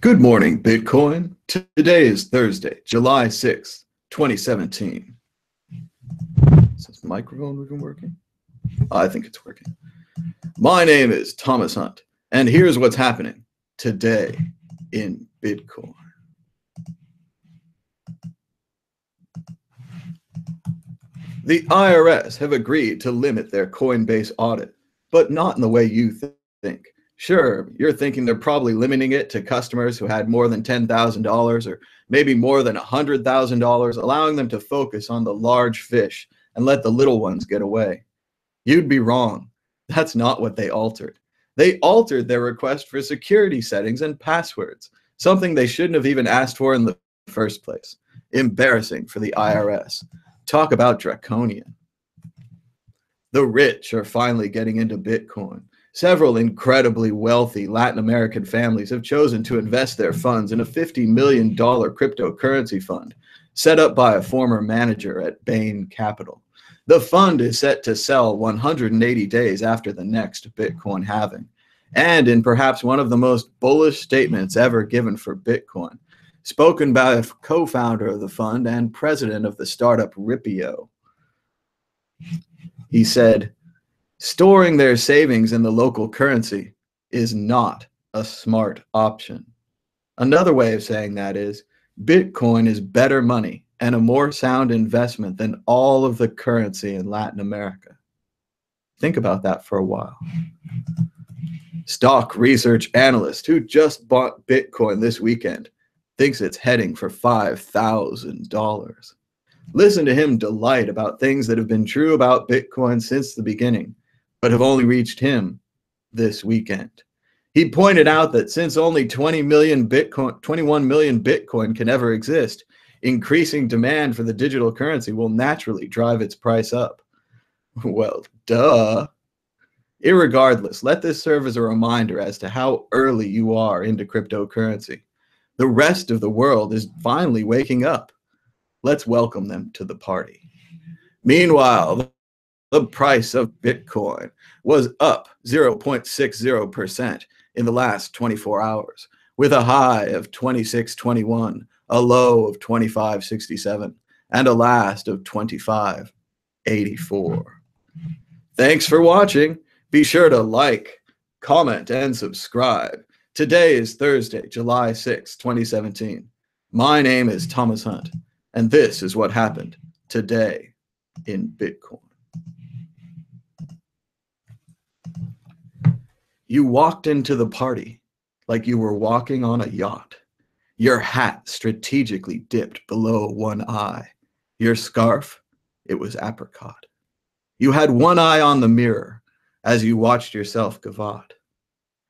Good morning, Bitcoin. Today is Thursday, July 6th, 2017. Is this microphone even working? I think it's working. My name is Thomas Hunt, and here's what's happening today in Bitcoin. The IRS have agreed to limit their Coinbase audit, but not in the way you think. Sure, you're thinking they're probably limiting it to customers who had more than $10,000 or maybe more than $100,000, allowing them to focus on the large fish and let the little ones get away. You'd be wrong. That's not what they altered. They altered their request for security settings and passwords, something they shouldn't have even asked for in the first place. Embarrassing for the IRS. Talk about draconian. The rich are finally getting into Bitcoin. Several incredibly wealthy Latin American families have chosen to invest their funds in a $50 million cryptocurrency fund set up by a former manager at Bain Capital. The fund is set to sell 180 days after the next Bitcoin halving, and in perhaps one of the most bullish statements ever given for Bitcoin, spoken by a co-founder of the fund and president of the startup Ripio. He said, "Storing their savings in the local currency is not a smart option." Another way of saying that is, Bitcoin is better money and a more sound investment than all of the currency in Latin America. Think about that for a while. Stock research analyst who just bought Bitcoin this weekend thinks it's heading for $5,000. Listen to him delight about things that have been true about Bitcoin since the beginning, but have only reached him this weekend. He pointed out that since only 21 million Bitcoin can ever exist, increasing demand for the digital currency will naturally drive its price up. Well, duh. Irregardless, let this serve as a reminder as to how early you are into cryptocurrency. The rest of the world is finally waking up. Let's welcome them to the party. Meanwhile, the price of Bitcoin was up 0.60% in the last 24 hours, with a high of 26.21, a low of 25.67, and a last of 25.84. Thanks for watching. Be sure to like, comment, and subscribe. Today is Thursday, July 6, 2017. My name is Thomas Hunt, and this is what happened today in Bitcoin. You walked into the party like you were walking on a yacht. Your hat strategically dipped below one eye. Your scarf, it was apricot. You had one eye on the mirror as you watched yourself gavotte.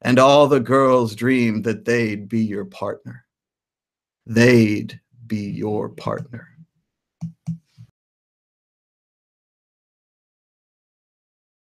And all the girls dreamed that they'd be your partner. They'd be your partner.